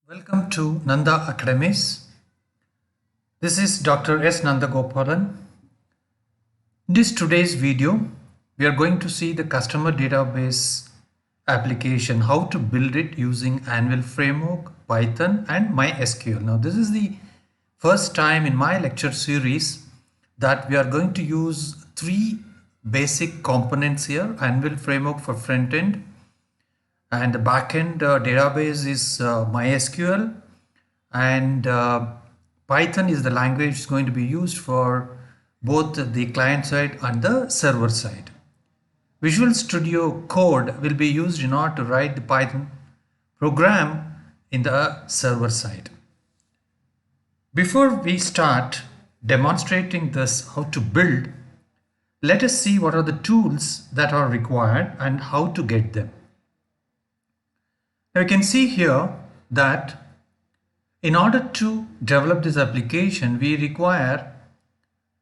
Welcome to Nanda Academies. This is Dr. S. Nandagopalan. In this today's video, we are going to see the customer database application, how to build it using Anvil framework, Python and MySQL. Now, this is the first time in my lecture series that we are going to use three basic components here: Anvil framework for front end, and the backend database is MySQL, and Python is the language going to be used for both the client side and the server side. Visual Studio Code will be used in order to write the Python program in the server side. Before we start demonstrating this, how to build, let us see what are the tools that are required and how to get them. Now you can see here that in order to develop this application, we require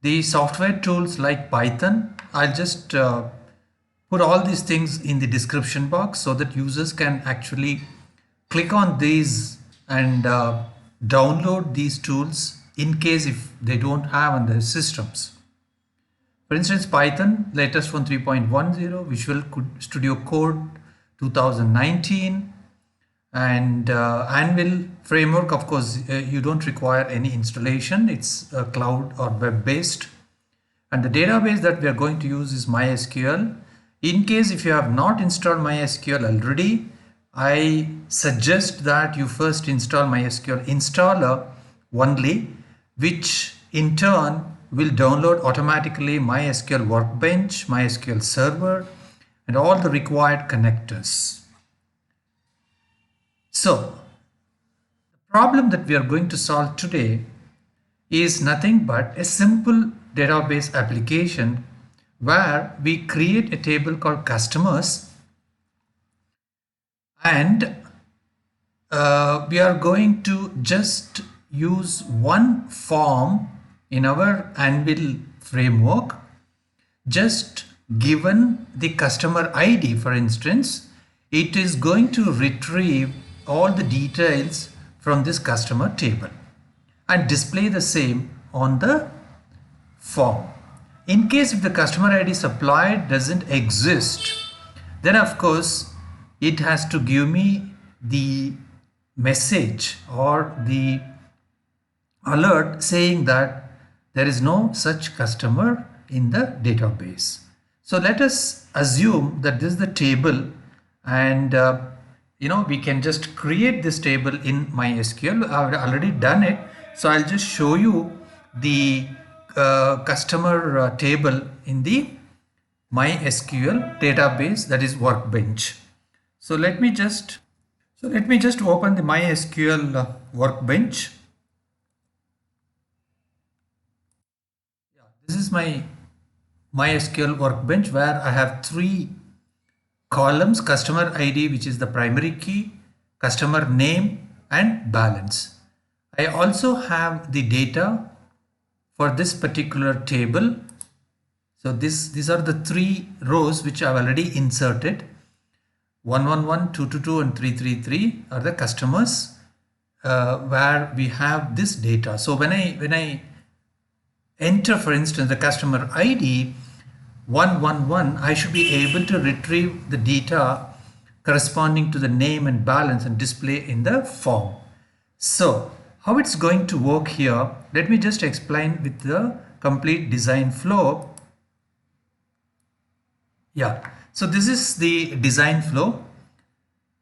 the software tools like Python. I'll just put all these things in the description box so that users can actually click on these and download these tools in case if they don't have on their systems. For instance, Python latest one 3.10, Visual Studio Code 2019, and Anvil framework. Of course, you don't require any installation. It's cloud or web based, and the database that we are going to use is MySQL. In case if you have not installed MySQL already, I suggest that you first install MySQL installer only, which in turn will download automatically MySQL Workbench, MySQL Server, and all the required connectors. So, the problem that we are going to solve today is nothing but a simple database application where we create a table called customers, and we are going to just use one form in our Anvil framework, just given the customer ID. For instance, it is going to retrieve all the details from this customer table and display the same on the form. In case if the customer ID supplied doesn't exist, then of course it has to give me the message or the alert saying that there is no such customer in the database. So let us assume that this is the table, and we can just create this table in MySQL. I've already done it, so I'll just show you the customer table in the MySQL database, that is Workbench. So let me just open the MySQL Workbench. This is my MySQL Workbench where I have three columns: customer ID, which is the primary key, customer name, and balance. I also have the data for this particular table. So these are the three rows which I've already inserted. 111, 222, and 333 are the customers where we have this data. So when I enter, for instance, the customer ID 111, I should be able to retrieve the data corresponding to the name and balance and display in the form. So how it's going to work here, let me just explain with the complete design flow. So this is the design flow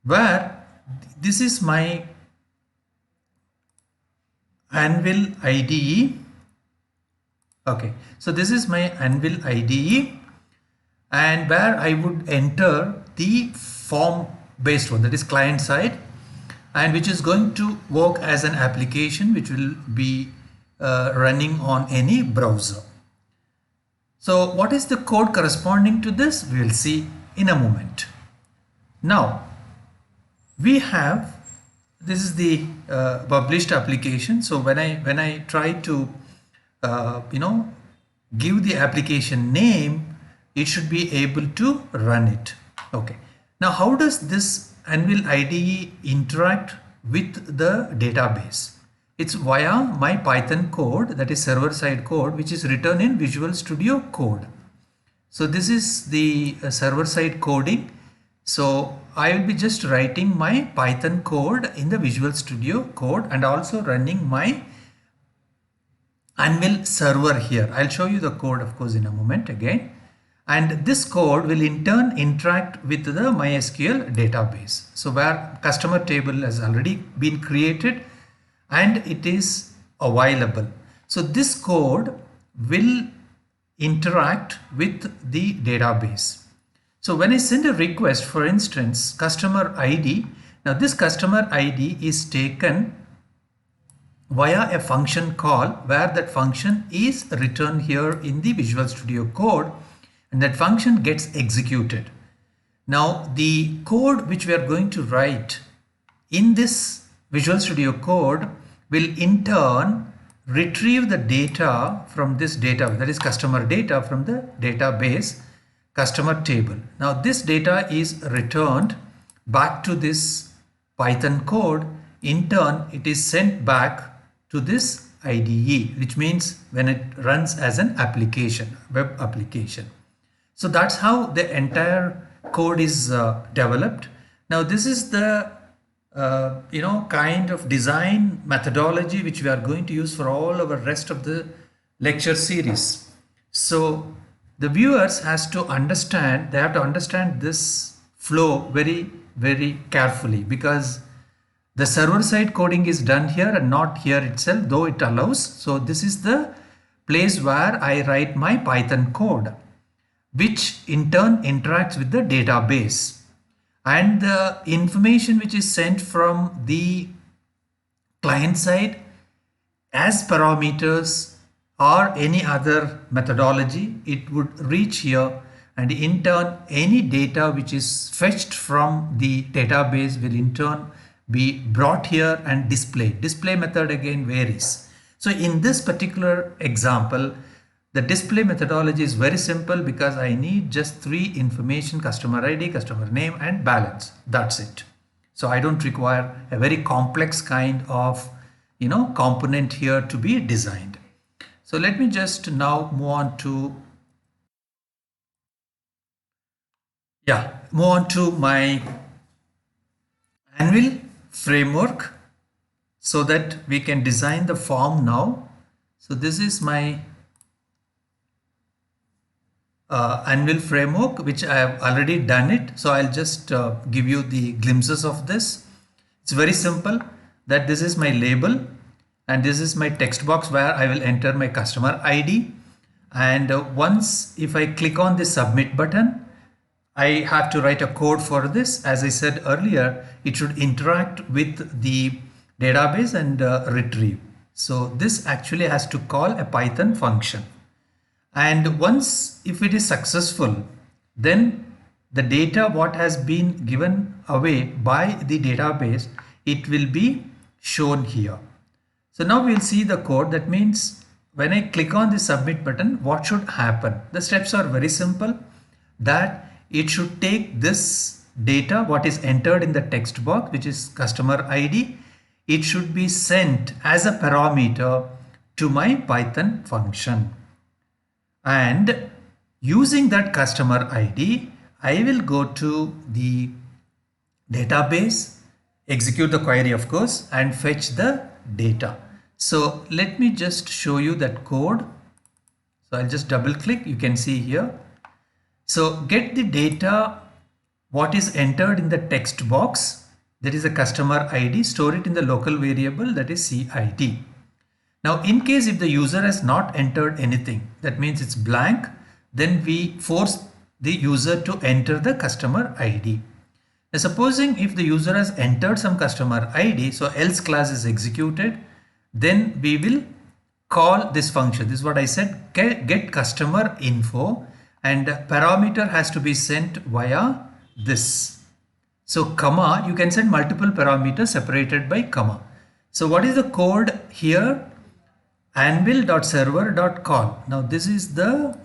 where this is my Anvil IDE. Okay, so this is my Anvil IDE, and where I would enter the form based one, that is client side, and which is going to work as an application which will be running on any browser. So what is the code corresponding to this? We will see in a moment. Now we have, this is the published application. So when I try to give the application name, it should be able to run it. Okay, now how does this Anvil IDE interact with the database. It's via my Python code, that is server-side code, which is written in Visual Studio Code. So this is the server-side coding. So I will be just writing my Python code in the Visual Studio Code and also running my Anvil server here. I'll show you the code, of course, in a moment again. And this code will in turn interact with the MySQL database. So where customer table has already been created and it is available. So this code will interact with the database. So when I send a request, for instance, customer ID, now this customer ID is taken via a function call where that function is written here in the Visual Studio Code and that function gets executed. Now the code which we are going to write in this Visual Studio Code will in turn retrieve the data from this data, that is customer data, from the database customer table. Now this data is returned back to this Python code. In turn, it is sent back to this IDE, which means when it runs as an application, web application. So that's how the entire code is developed. Now this is the kind of design methodology which we are going to use for all our rest of the lecture series. So the viewers has to understand, they have to understand this flow very, very carefully, because the server-side coding is done here and not here itself, though it allows. So this is the place where I write my Python code, which in turn interacts with the database. And the information which is sent from the client side as parameters or any other methodology, it would reach here, and in turn any data which is fetched from the database will in turn be brought here and displayed. Display method again varies. So in this particular example, the display methodology is very simple because I need just three information: customer ID, customer name, and balance. That's it. So I don't require a very complex kind of component here to be designed. So let me just now move on to my Anvil framework so that we can design the form now. So this is my Anvil framework, which I have already done it. So I'll just give you the glimpses of this. It's very simple, that this is my label and this is my text box where I will enter my customer ID. And once if I click on the submit button, I have to write a code for this. As I said earlier, it should interact with the database and retrieve. So this actually has to call a Python function. And once if it is successful, then the data what has been given away by the database, it will be shown here. So now we'll see the code. That means when I click on the submit button, what should happen? The steps are very simple, that it should take this data what is entered in the text box, which is customer ID. It should be sent as a parameter to my Python function. And using that customer ID, I will go to the database, execute the query of course, and fetch the data. So let me just show you that code. So I'll just double click, you can see here. So get the data what is entered in the text box, that is a customer ID, store it in the local variable, that is CID. Now in case if the user has not entered anything, that means it's blank, then we force the user to enter the customer ID. Now supposing if the user has entered some customer ID, so else class is executed, then we will call this function. This is what I said, get customer info, and parameter has to be sent via this. So comma, you can send multiple parameters separated by comma. So what is the code here? Anvil.server.call. Now this is the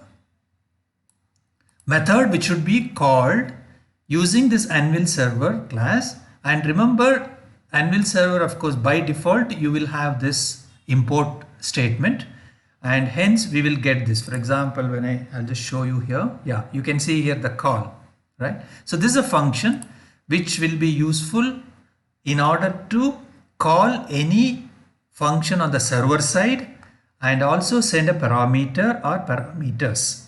method which should be called using this Anvil server class. And remember, Anvil server, of course, by default, you will have this import statement, and hence we will get this. For example, when I'll just show you here. Yeah, you can see here the call, right? So this is a function which will be useful in order to call any function on the server side and also send a parameter or parameters.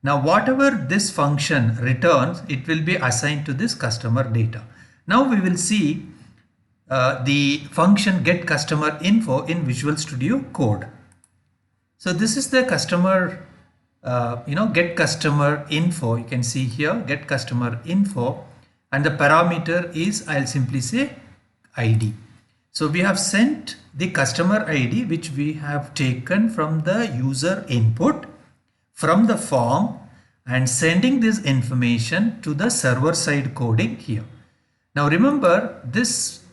Now, whatever this function returns, it will be assigned to this customer data. Now we will see the function get customer info in Visual Studio Code. So this is the customer, get customer info. You can see here, get customer info, and the parameter is, I'll simply say ID. So we have sent the customer ID, which we have taken from the user input from the form and sending this information to the server side coding here. Now remember, this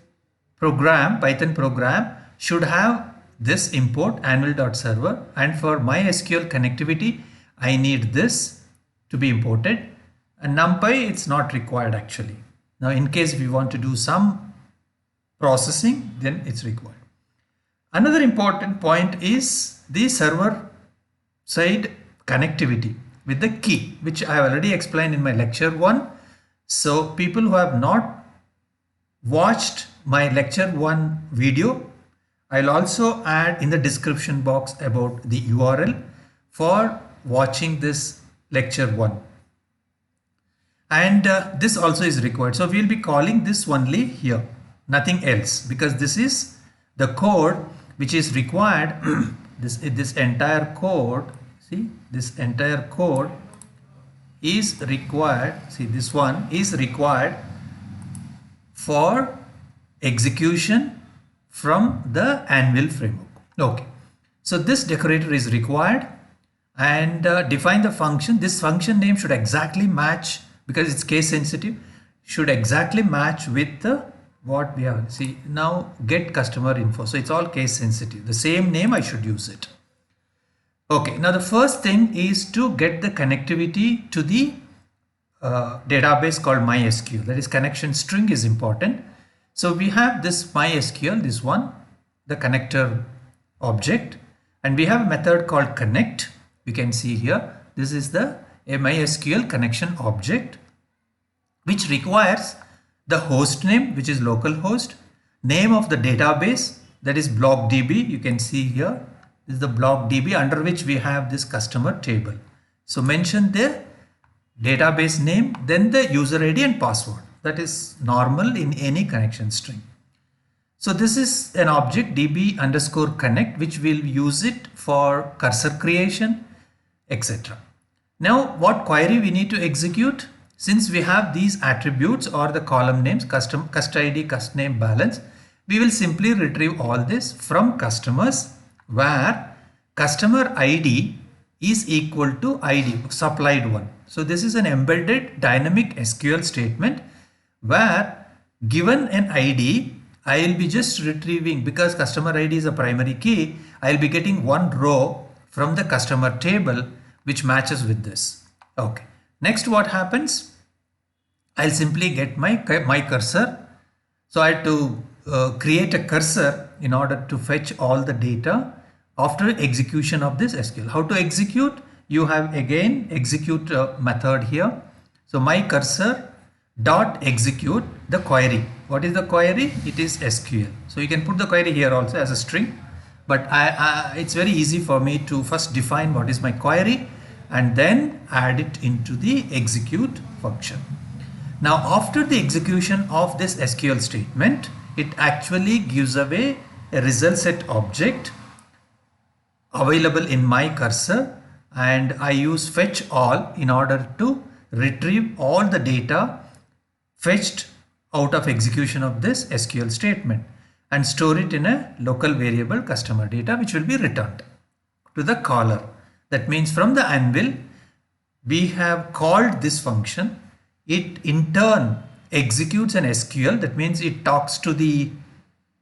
program, Python program, should have this import anvil.server, and for MySQL connectivity, I need this to be imported, and NumPy, it's not required actually. Now in case we want to do some processing, then it's required. Another important point is the server side connectivity with the key, which I have already explained in my lecture 1. So people who have not watched my lecture 1 video, I'll also add in the description box about the URL for watching this lecture 1. And this also is required. So we'll be calling this only here, nothing else, because this is the code which is required. This entire code, see, this entire code is required. See, this one is required for execution from the Anvil framework. Okay, so this decorator is required, and define the function. This function name should exactly match, because it's case sensitive, should exactly match with the what we have. See, now get customer info, so it's all case sensitive, the same name I should use it. Okay, now the first thing is to get the connectivity to the database called MySQL. That is, connection string is important. So we have this MySQL, this one, the connector object, and we have a method called connect. You can see here, this is the MySQL connection object, which requires the host name, which is localhost, name of the database, that is blockdb. You can see here, this is the blockdb under which we have this customer table. So mention the database name, then the user ID and password. That is normal in any connection string. So this is an object db_connect, which will use it for cursor creation, etc. Now what query we need to execute? Since we have these attributes or the column names, cust ID, cust name, balance, we will simply retrieve all this from customers, where customer ID is equal to ID, supplied one. So this is an embedded dynamic SQL statement where, given an ID, I will be just retrieving, because customer ID is a primary key, I will be getting one row from the customer table which matches with this. Okay. Next, what happens? I'll simply get my cursor. So I have to create a cursor in order to fetch all the data after execution of this SQL. How to execute? You have again execute method here. So my cursor dot execute the query. What is the query? It is SQL. So you can put the query here also as a string, but it's very easy for me to first define what is my query and then add it into the execute function. Now after the execution of this SQL statement, it actually gives away a result set object available in my cursor, and I use fetch all in order to retrieve all the data fetched out of execution of this SQL statement and store it in a local variable customer data, which will be returned to the caller. That means from the Anvil, we have called this function. It in turn executes an SQL. That means it talks to the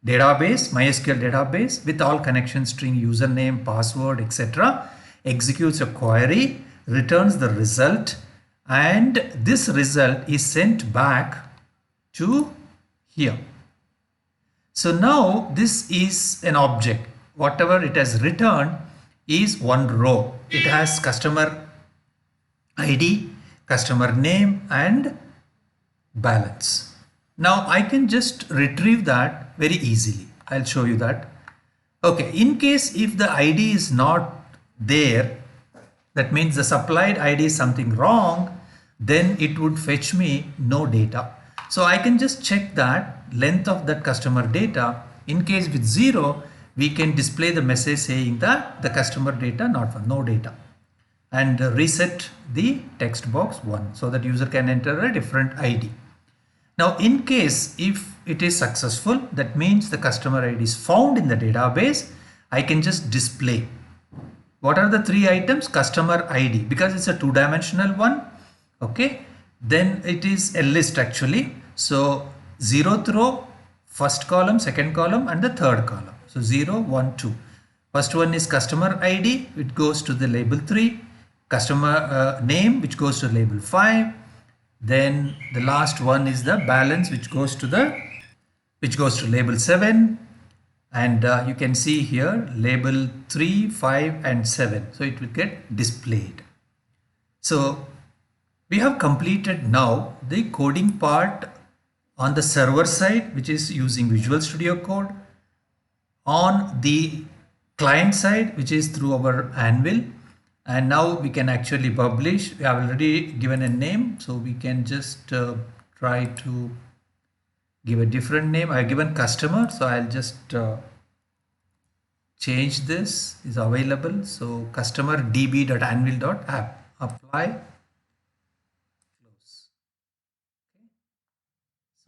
database, MySQL database, with all connection string, username, password, etc. Executes a query, returns the result, and this result is sent back to here. So now this is an object. Whatever it has returned is one row. It has customer ID, customer name and balance. Now I can just retrieve that very easily. I'll show you that. Okay, in case if the ID is not there, that means the supplied ID is something wrong, then it would fetch me no data. So I can just check that length of that customer data. In case with 0, we can display the message saying that the customer data not found, no data, and reset the text box 1 so that user can enter a different ID. Now in case if it is successful, that means the customer ID is found in the database, I can just display. What are the 3 items? Customer ID, because it's a 2-dimensional one. Okay, then it is a list actually. So 0th row, first column, second column and the third column. So 0, 1, 2. First one is customer ID, it goes to the label 3. Customer name, which goes to label 5. Then the last one is the balance, which goes to label 7. And you can see here label 3, 5 and 7. So it will get displayed. So we have completed now the coding part on the server side, which is using Visual Studio Code. On the client side, which is through our Anvil. And now we can actually publish. We have already given a name, so we can just try to give a different name. I have given customer, so I'll just change this. Is available. So customer db.anvil.app. Apply. Close. Okay.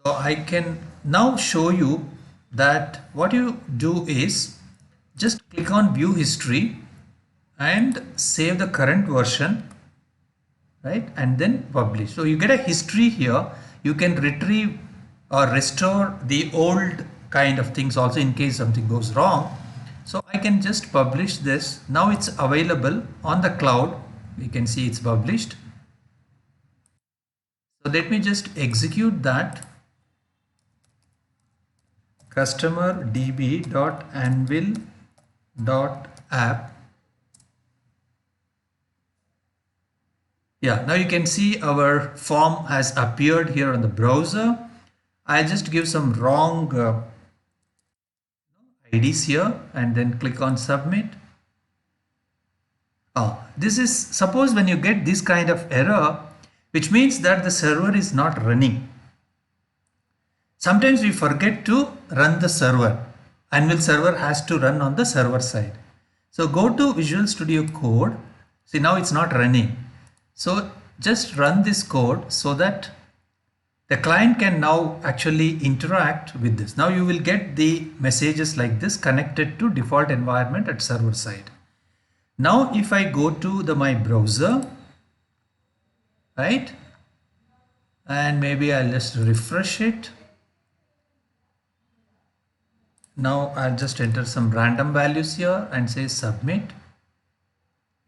So I can now show you that what you do is just click on view history and save the current version, right, and then publish. So you get a history here. You can retrieve or restore the old kind of things also in case something goes wrong. So I can just publish this. Now it's available on the cloud. You can see it's published. So let me just execute that. Customer db.anvil.app. Yeah, now you can see our form has appeared here on the browser. I'll just give some wrong IDs here and then click on submit. This is, suppose when you get this kind of error, which means that the server is not running. Sometimes we forget to run the server. Anvil server has to run on the server side. So go to Visual Studio Code. See, now it's not running. So just run this code so that the client can now actually interact with this. Now you will get the messages like this connected to default environment at server side. Now if I go to my browser, right, and maybe I'll just refresh it. Now I'll just enter some random values here and say submit.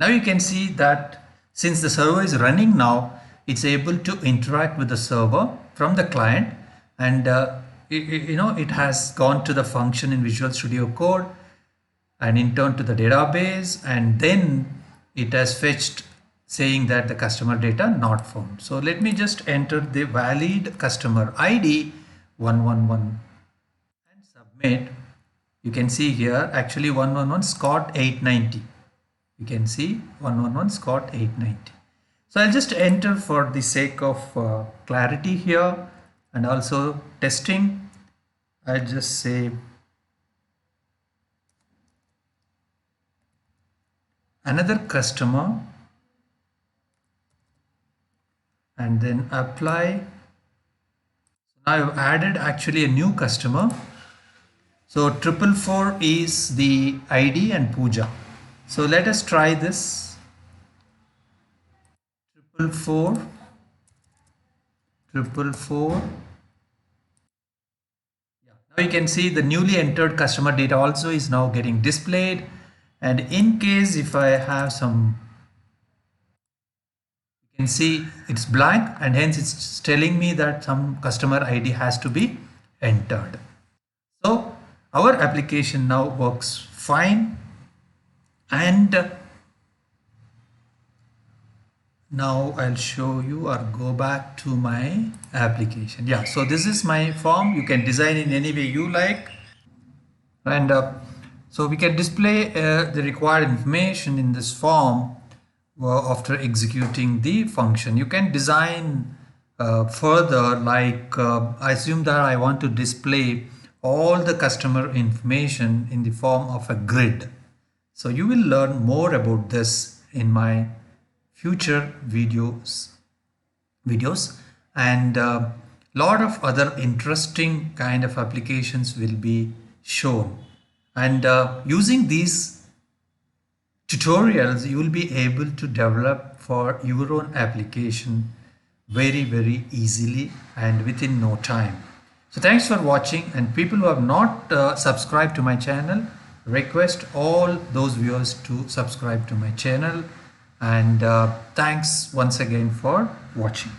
Now you can see that since the server is running now, it's able to interact with the server from the client, and it has gone to the function in Visual Studio Code and in turn to the database, and then it has fetched saying that the customer data not found. So let me just enter the valid customer ID 111 and submit. You can see here actually 111 Scott 890. You can see 111 Scott 890. So I'll just enter for the sake of clarity here and also testing. I'll just say another customer and then apply. Now I've added actually a new customer. So 444 is the ID and Pooja. So let us try this. 444. Yeah. Now you can see the newly entered customer data also is now getting displayed. And in case if I have some, you can see it's blank and hence it's telling me that some customer ID has to be entered. So our application now works fine. And now I'll show you or go back to my application. Yeah, so this is my form. You can design in any way you like. And so we can display the required information in this form after executing the function. You can design further, like I assume that I want to display all the customer information in the form of a grid. So you will learn more about this in my future videos, and lot of other interesting kind of applications will be shown. And using these tutorials, you will be able to develop for your own application very easily and within no time. So thanks for watching, and people who have not subscribed to my channel, request all those viewers to subscribe to my channel. And thanks once again for watching.